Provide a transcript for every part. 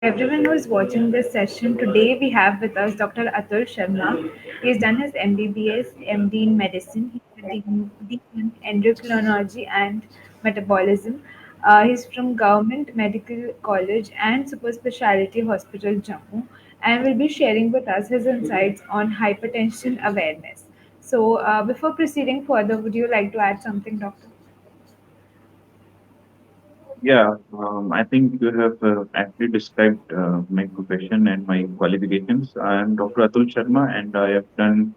everyone who is watching this session. Today we have with us Dr. Atul Sharma. He has done his MBBS, MD in medicine. He's a dean in endocrinology and metabolism. He's from Government Medical College and Super Speciality Hospital, Jammu, and will be sharing with us his insights on hypertension awareness. So, before proceeding further, would you like to add something, Doctor? I think you have actually described my profession and my qualifications. I am Dr. Atul Sharma, and I have done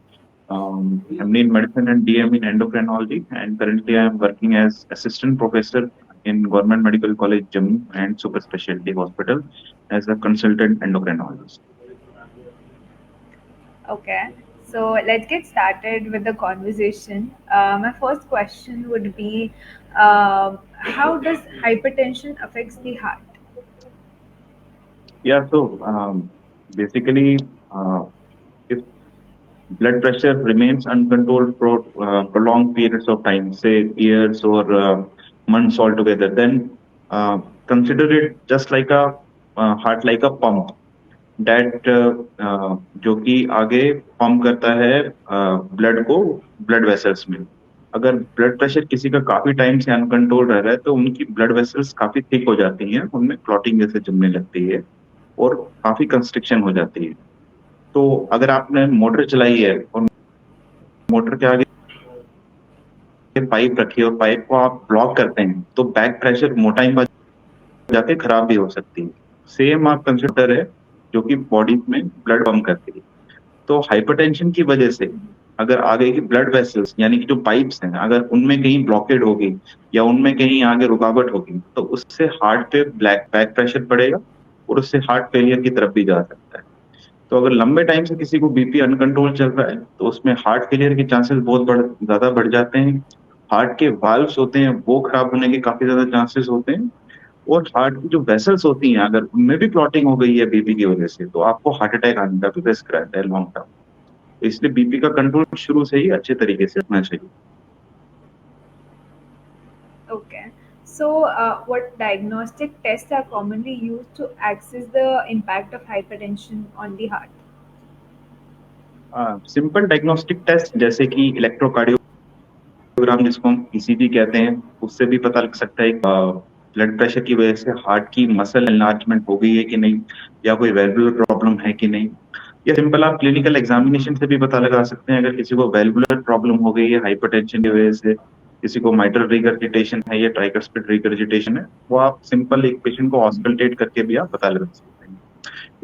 MD in medicine and DM in endocrinology. And currently, I am working as assistant professor in Government Medical College Jammu and Super Specialty Hospital as a consultant endocrinologist. Okay, so let's get started with the conversation. My first question would be, how does hypertension affects the heart? Yeah, so basically, uh, if blood pressure remains uncontrolled for prolonged periods of time, say years or months altogether, then uh, consider it just like a heart, like a pump that जो कि आगे pump करता है blood को blood vessels में. अगर blood pressure किसी का काफी टाइम से अनकंट्रोल रह रहा है तो उनकी ब्लड वेसल्स काफी थिक हो जाती हैं, उनमें क्लॉटिंग जैसे जमने लगती है और काफी कंस्ट्रिक्शन हो जाती है. तो अगर आपने मोटर चलाई है और मोटर के आगे पाइप रखी है और पाइप को आप ब्लॉक करते हैं तो बैक प्रेशर मोटाई में जाके खराब भी हो सकती है. सेम आप कंसिडर है जो कि बॉडी में ब्लड पंप करती है. तो हाइपरटेंशन की वजह से अगर आगे की ब्लड वेसल्स यानी कि जो पाइप्स हैं अगर उनमें कहीं ब्लॉकेड होगी या उनमें कहीं आगे रुकावट होगी तो उससे हार्ट पे ब्लैक बैक प्रेशर पड़ेगा और उससे हार्ट फेलियर की तरफ भी जा सकता है. तो अगर लंबे टाइम से किसी को बीपी अनकंट्रोल चल रहा है तो उसमें हार्ट फेलियर के चांसेस बहुत ज्यादा बढ़ जाते हैं. हार्ट के वाल्व्स होते हैं वो खराब होने के काफी ज्यादा चांसेस होते हैं. और हार्ट की जो वेसल्स होती हैं अगर उनमें भी क्लॉटिंग हो गई है बीपी की वजह से तो आपको हार्ट अटैक आने का भी रिस्क रहता है लॉन्ग टर्म. तो इसलिए बीपी का कंट्रोल शुरू से ही अच्छे तरीके से होना चाहिए. Okay, so what diagnostic tests are commonly used to assess the impact of hypertension on the heart? Simple diagnostic test जैसे कि इलेक्ट्रोकार्डियोग्राम जिसको हम ईसीजी कहते हैं उससे भी पता लग सकता है ब्लड प्रेशर की वजह से हार्ट की मसल एनलार्जमेंट हो गई है कि नहीं या कोई वेल्वुलर प्रॉब्लम है कि नहीं. या सिंपल आप क्लिनिकल एग्जामिनेशन से भी पता लगा सकते हैं अगर किसी को वेल्वुलर प्रॉब्लम हो गई है हाइपरटेंशन की वजह से, किसी को माइट्रल रिगर्जिटेशन है या ट्राइकस्पिड रिगर्जिटेशन है, वो आप सिंपल एक पेशेंट को ऑस्कल्टेट करके भी आप पता लगा सकते हैं.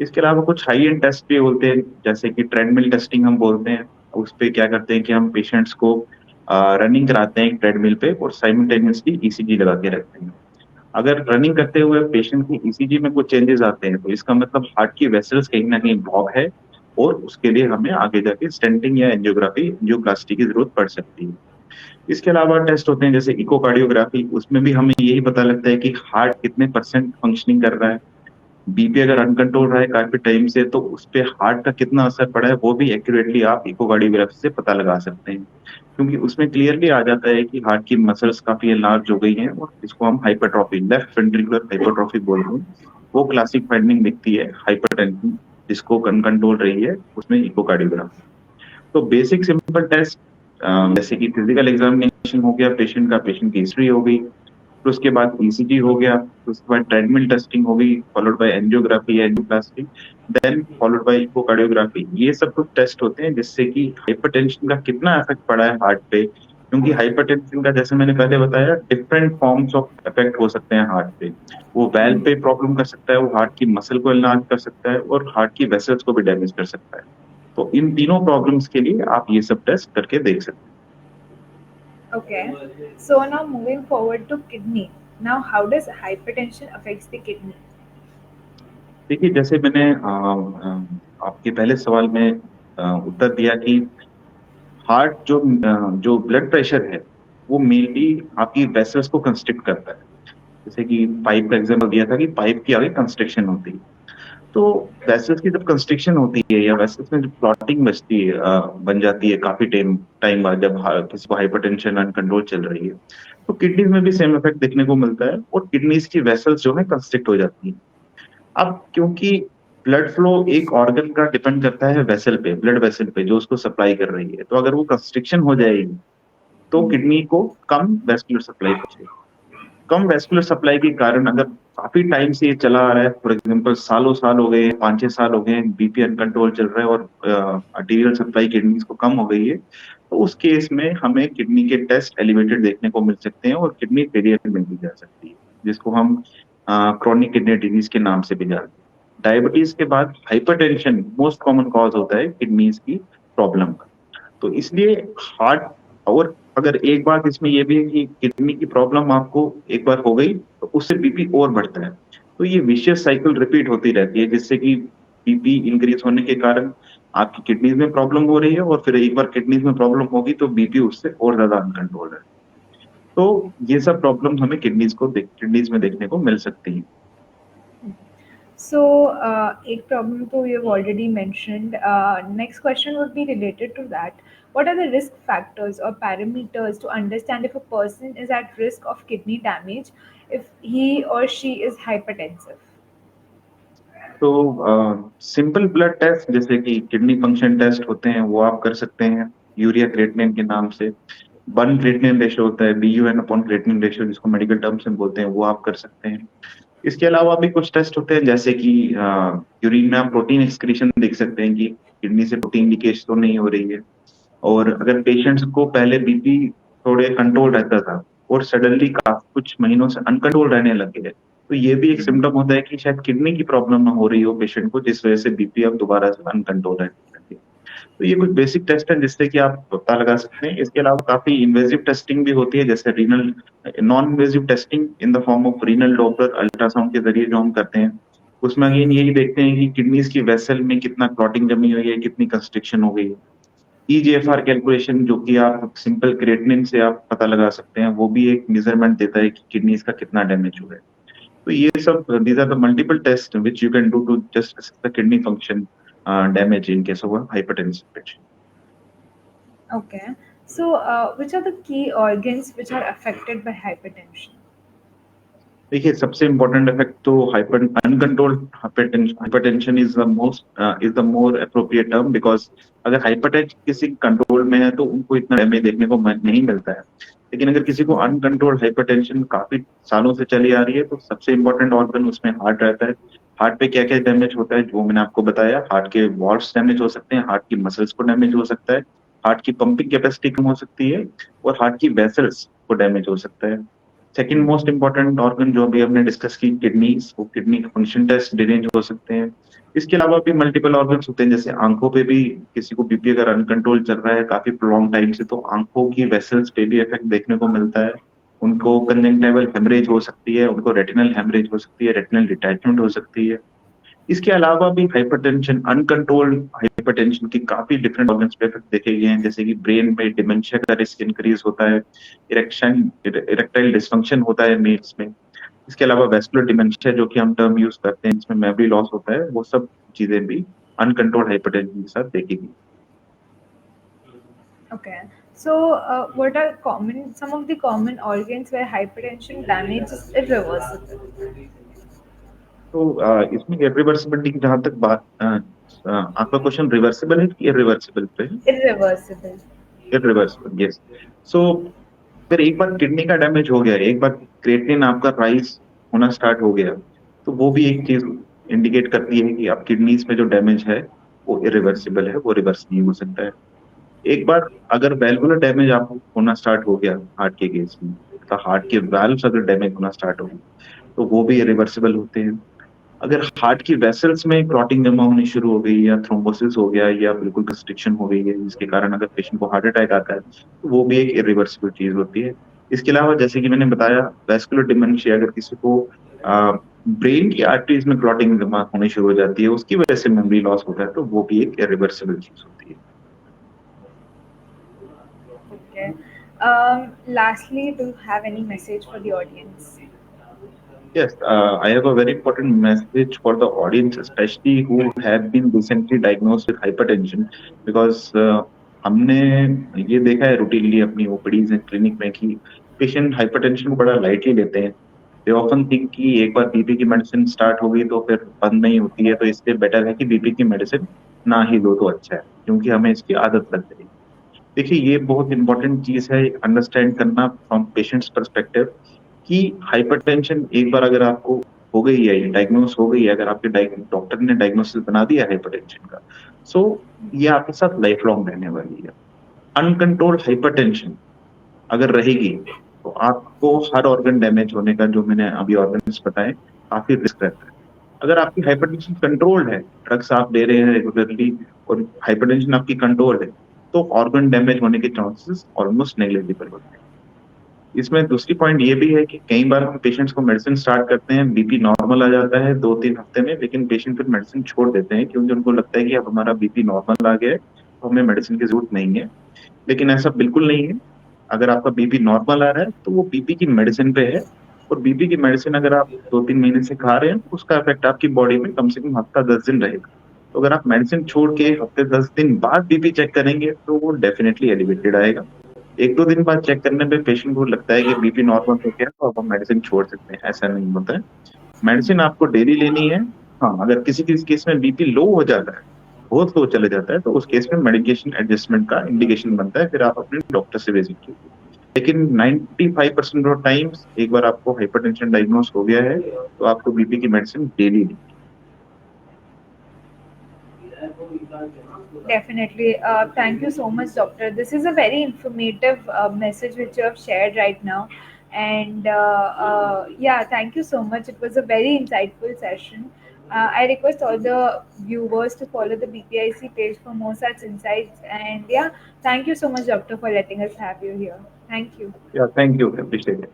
इसके अलावा कुछ हाई एंड टेस्ट भी होते हैं जैसे कि ट्रेडमिल टेस्टिंग हम बोलते हैं. उस पे क्या करते हैं कि हम पेशेंट्स को रनिंग कराते हैं ट्रेडमिल पे और साइमल्टेनियसली ईसीजी लगा के रखते हैं. अगर रनिंग करते हुए पेशेंट की ईसीजी में कुछ चेंजेस आते हैं तो इसका मतलब हार्ट की वेसल्स कहीं ना कहीं ब्लॉक है और उसके लिए हमें आगे जाके स्टेंटिंग या एंजियोग्राफी एंजियोप्लास्टी की जरूरत पड़ सकती है. इसके अलावा टेस्ट होते हैं जैसे इकोकार्डियोग्राफी, उसमें भी हमें यही पता लगता है कि हार्ट कितने परसेंट फंक्शनिंग कर रहा है. बीपी अगर अनकंट्रोल रहा है काफी टाइम से तो उस पे हार्ट का कितना असर पड़ा है वो भी एक्यूरेटली आप इकोकार्डियोग्राफी से पता लगा सकते हैं. क्योंकि उसमें क्लियरली आ जाता है कि हार्ट की मसल्स काफी एनलार्ज हो गई हैं और इसको हम हाइपरट्रॉफी लेफ्ट वेंट्रिकुलर हाइपरट्रॉफी बोल रहे हैं. वो क्लासिक फाइंडिंग दिखती है हाइपरटेंशन जिसको अनकंट्रोल रही है उसमें इकोकार्डियोग्राफी. तो बेसिक सिंपल टेस्ट जैसे कि फिजिकल एग्जामिनेशन हो गया पेशेंट का, पेशेंट की हिस्ट्री हो गई, फिर उसके बाद ईसीजी हो गया, फिर उसके बाद ट्रेडमिल टेस्टिंग हो गई फॉलोड बाय एंजियोग्राफी या angioplasty, then followed by echocardiography. ये सब कुछ टेस्ट होते हैं जिससे कि हाइपरटेंशन का कितना इफेक्ट पड़ा है हार्ट पे. क्योंकि हाइपरटेंशन का जैसे मैंने पहले बताया डिफरेंट फॉर्म्स ऑफ इफेक्ट हो सकते हैं हार्ट पे. वो वेल्व पे प्रॉब्लम कर सकता है, वो हार्ट की मसल को एनलार्ज कर सकता है और हार्ट की वेसल्स को भी डैमेज कर सकता है. तो इन तीनों प्रॉब्लम्स के लिए आप ये सब टेस्ट करके देख सकते हैं. Okay, so now moving forward to kidney. Now, how does hypertension affects the kidney? देखिए जैसे मैंने आपके पहले सवाल में उत्तर दिया कि हार्ट जो ब्लड प्रेशर है वो मेनली आपकी वेसल्स को कंस्ट्रिक्ट करता है. जैसे कि पाइप का एग्जांपल दिया था कि पाइप की आगे कंस्ट्रिक्शन होती है. तो वेसल्स की जब कंस्ट्रिक्शन होती है या वेसल्स में जब क्लॉटिंग बचती है बन जाती है काफी टाइम टाइम बाद जब किसी को हाइपरटेंशन अनकंट्रोल चल रही है तो किडनीज में भी सेम इफेक्ट देखने को मिलता है और किडनीज की वेसल्स जो है कंस्ट्रिक्ट हो जाती है. अब क्योंकि ब्लड फ्लो एक ऑर्गन का डिपेंड करता है वेसल पे, ब्लड वेसल पे जो उसको सप्लाई कर रही है, तो अगर वो कंस्ट्रिक्शन हो जाएगी तो किडनी को कम वेस्कुलर सप्लाई पहुंचेगी। कम वेस्कुलर सप्लाई के कारण अगर काफी टाइम से ये चला आ रहा है, फॉर एग्जाम्पल सालों साल हो गए, 5-6 साल हो गए, बीपी अनकंट्रोल चल रहा है और आर्टीरियल सप्लाई किडनीज को कम हो गई है, तो उस केस में हमें किडनी के टेस्ट एलिवेटेड देखने को मिल सकते हैं और किडनी फेलियर में भी जा सकती है, जिसको हम क्रोनिक किडनी डिजीज के नाम से भी जानते हैं। डायबिटीज के बाद हाइपरटेंशन मोस्ट कॉमन कॉज होता है किडनीज की प्रॉब्लम का। तो इसलिए हार्ट, और अगर एक बात इसमें यह भी है कि किडनी की प्रॉब्लम आपको एक बार हो गई तो उससे बीपी और बढ़ता है, तो ये विशियस साइकिल रिपीट होती रहती है, जिससे कि बीपी इंक्रीज होने के कारण आपकी किडनीज में प्रॉब्लम हो रही है और फिर एक बार किडनीज में प्रॉब्लम होगी तो बीपी उससे और ज्यादा अनकंट्रोल है। तो ये सब प्रॉब्लम हमें किडनीज में देखने को मिल सकती है। So, एक problem तो you've already mentioned. Next question would be related to that. What are the risk factors or parameters to understand if a person is at risk of kidney damage if he or she is hypertensive? तो simple blood test जैसे कि kidney function test होते हैं वो आप कर सकते हैं यूरिया क्रिएटिनिन के नाम से। बर्न क्रिएटिनिन रेशियो होता है, BUN अपॉन क्रिएटिनिन रेशियो जिसको मेडिकल टर्म्स में बोलते हैं, वो आप कर सकते हैं। इसके अलावा भी कुछ टेस्ट होते हैं जैसे कि यूरिन में आप प्रोटीन एक्सक्रीशन देख सकते हैं कि किडनी से प्रोटीन लीकेज तो नहीं हो रही है। और अगर पेशेंट्स को पहले बीपी थोड़े कंट्रोल रहता था और सडनली काफी कुछ महीनों से अनकंट्रोल रहने लग गए, तो ये भी एक सिम्टम होता है कि शायद किडनी की प्रॉब्लम ना हो रही हो पेशेंट को, जिस वजह से बीपी अब दोबारा से अनकंट्रोल रहने लगे। तो ये कुछ बेसिक टेस्ट है जिससे कि आप पता लगा सकते हैं। इसके अलावा काफी इन्वेजिव टेस्टिंग भी होती है, जैसे renal non invasive testing in the form of renal Doppler ultrasound के जरिए जो हम करते हैं, उसमें अगेन यही देखते हैं कि किडनीज की वेसल में कितना क्लॉटिंग जमी हुई है, कितनी कंस्ट्रिक्शन हो गई है। EGFR कैलकुलेशन जो कि आप सिंपल क्रिएटिनिन से आप पता लगा सकते हैं, वो भी एक मेजरमेंट देता है कि किडनीज का कितना डैमेज हुआ है। तो ये सब these are the multiple test which you can do to just assess the kidney function damage in case of hypertension patient. Okay. So, which are the key organs which are affected by hypertension? देखिए सबसे important effect तो hyper uncontrolled hypertension is the more appropriate term, because अगर hypertension किसी control में है तो उनको इतना डैमेज देखने को नहीं मिलता है। लेकिन अगर किसी को अनकंट्रोल्ड हाइपरटेंशन काफी सालों से चली आ रही है तो सबसे इम्पोर्टेंट ऑर्गन उसमें हार्ट रहता है। हार्ट पे क्या क्या डैमेज होता है जो मैंने आपको बताया, हार्ट के वॉल्व्स डैमेज हो सकते हैं, हार्ट की मसल्स को डैमेज हो सकता है, हार्ट की पंपिंग कैपेसिटी कम हो सकती है और हार्ट की वेसल्स को डैमेज हो सकता है। सेकंड मोस्ट इंपॉर्टेंट ऑर्गन जो अभी हमने डिस्कस की किडनीज, वो किडनी फंक्शन टेस्ट डिरेंज हो सकते हैं। इसके अलावा भी मल्टीपल ऑर्गन्स होते हैं, जैसे आंखों पे भी किसी को बीपी अगर अनकंट्रोल चल रहा है काफी प्रोलॉन्ग टाइम से, तो आंखों की वेसल्स पे भी इफेक्ट देखने को मिलता है। उनको कंजंक्टिवल हेमरेज हो सकती है, उनको रेटिनल हेमरेज हो सकती है, रेटिनल डिटैचमेंट हो सकती है। इसके अलावा भी हाइपरटेंशन, अनकंट्रोल्ड हाइपरटेंशन की काफी डिफरेंट ऑर्गन्स पे इफेक्ट देखे गए हैं, जैसे कि ब्रेन में डिमेंशिया का रिस्क इंक्रीज होता है, इरेक्टाइल डिस्फंक्शन होता है मेल्स में। इसके अलावा वेस्कुलर डिमेंशिया जो कि हम टर्म यूज करते हैं जिसमें मेमोरी लॉस होता है, वो सब चीजें भी अनकंट्रोल्ड हाइपरटेंशन के साथ देखी गई। Okay. So, what are some of the common organs where hypertension damage is irreversible? तो इसमें इरिवर्सिबिलिटी की जहां तक बात, आपका क्वेश्चन रिवर्सिबल है कि इरिवर्सिबल पे है? Irreversible. Irreversible, yes. सो अगर एक बार किडनी का डैमेज हो गया, एक बार क्रिएटिनिन आपका राइज होना स्टार्ट हो गया, तो वो भी एक चीज इंडिकेट करती है कि आप किडनीज में जो डैमेज है वो इरिवर्सिबल है, वो रिवर्स नहीं हो सकता है। एक बार अगर वैल्वुलर डैमेज आपको होना स्टार्ट हो गया हार्ट के केस में, तो हार्ट के वाल्व्स अगर डैमेज होना स्टार्ट हो गए तो वो भी इरिवर्सिबल होते हैं। अगर हार्ट की वेसल्स में क्लॉटिंग जमा होनी शुरू हो गई या थ्रोम्बोसिस हो गया या बिल्कुल कंस्ट्रिक्शन हो गई है जिसके कारण अगर पेशेंट को हार्ट अटैक आता है, तो वो भी एक इरिवर्सिबल चीज होती है। इसके अलावा जैसे कि मैंने बताया, वेस्कुलर डिमेंशिया, अगर किसी को ब्रेन की आर्टरीज में क्लॉटिंग जमा होनी शुरू हो जाती है, उसकी वजह से मेमोरी लॉस होता है, तो वो भी एक इरिवर्सिबल चीज होती है। Okay. Lastly, do you have any message for the audience? Yes, I have a very important message for the audience, especially who have been recently diagnosed with hypertension, because हमने ये देखा है रूटीनली अपनी OPTs and clinic में कि patient hypertension को बड़ा lightly लेते हैं। दे ऑफन थिंक कि एक बार बीपी की मेडिसिन स्टार्ट होगी तो फिर बंद नहीं होती है, तो इससे बेटर है कि बीपी की मेडिसिन ना ही लो तो अच्छा है, क्योंकि हमें इसकी आदत लग जाएगी। देखिए, ये बहुत इंपॉर्टेंट चीज है अंडरस्टैंड करना फ्रॉम पेशेंट्स परस्पेक्टिव, कि हाइपरटेंशन एक बार अगर आपको हो गई है, डायग्नोस हो गई है, अगर आपके डॉक्टर ने डायग्नोसिस बना दिया है हाइपरटेंशन का, सो ये आपके साथ लाइफ लॉन्ग रहने वाली है। अनकंट्रोल्ड हाइपरटेंशन अगर रहेगी तो आपको हर ऑर्गन डैमेज होने का, जो मैंने अभी ऑर्गन्स बताए, काफी रिस्क रहता है। अगर आपकी हाइपरटेंशन कंट्रोल्ड है, ड्रग्स आप ले रहे हैं रेगुलरली और हाइपरटेंशन आपकी कंट्रोल्ड है, तो ऑर्गन डैमेज होने के चांसेस ऑलमोस्ट नेग्लिजिबल होते हैं। इसमें दूसरी पॉइंट ये भी है कि कई बार हम पेशेंट्स को मेडिसिन स्टार्ट करते हैं, बीपी नॉर्मल आ जाता है 2-3 हफ्ते में, लेकिन पेशेंट फिर मेडिसिन छोड़ देते हैं क्योंकि उनको लगता है कि अब हमारा बीपी नॉर्मल आ गया है तो हमें मेडिसिन की जरूरत नहीं है। लेकिन ऐसा बिल्कुल नहीं है। अगर आपका बीपी नॉर्मल आ रहा है तो वो बीपी की मेडिसिन पे है, और बीपी की मेडिसिन अगर आप 2-3 महीने से खा रहे हैं तो उसका इफेक्ट आपकी बॉडी में कम से कम हफ्ता 10 दिन रहेगा। तो अगर आप मेडिसिन छोड़ के हफ्ते 10 दिन बाद बीपी चेक करेंगे तो वो डेफिनेटली एलिवेटेड आएगा। 1-2 दिन बाद चेक करने पे पेशेंट को लगता है कि बीपी नॉर्मल हो गया तो अब हम मेडिसिन छोड़ सकते हैं, ऐसा नहीं होता है। मेडिसिन आपको डेली लेनी है। हाँ, अगर किसी किसी केस में बीपी लो हो जाता है, बहुत लो चले जाता है, तो उस केस में मेडिकेशन एडजस्टमेंट का इंडिकेशन बनता है, फिर आप अपने डॉक्टर से विजिट कीजिए। लेकिन 95% ऑफ टाइम्स एक बार आपको हाइपरटेंशन डायग्नोस हो गया है तो आपको बीपी की मेडिसिन डेली लेनी Definitely. Thank you so much, Doctor. This is a very informative message which you have shared right now. And yeah, thank you so much. It was a very insightful session. I request all the viewers to follow the BPIC page for more such insights. And yeah, thank you so much, Doctor, for letting us have you here. Thank you. है। या thank you, appreciate.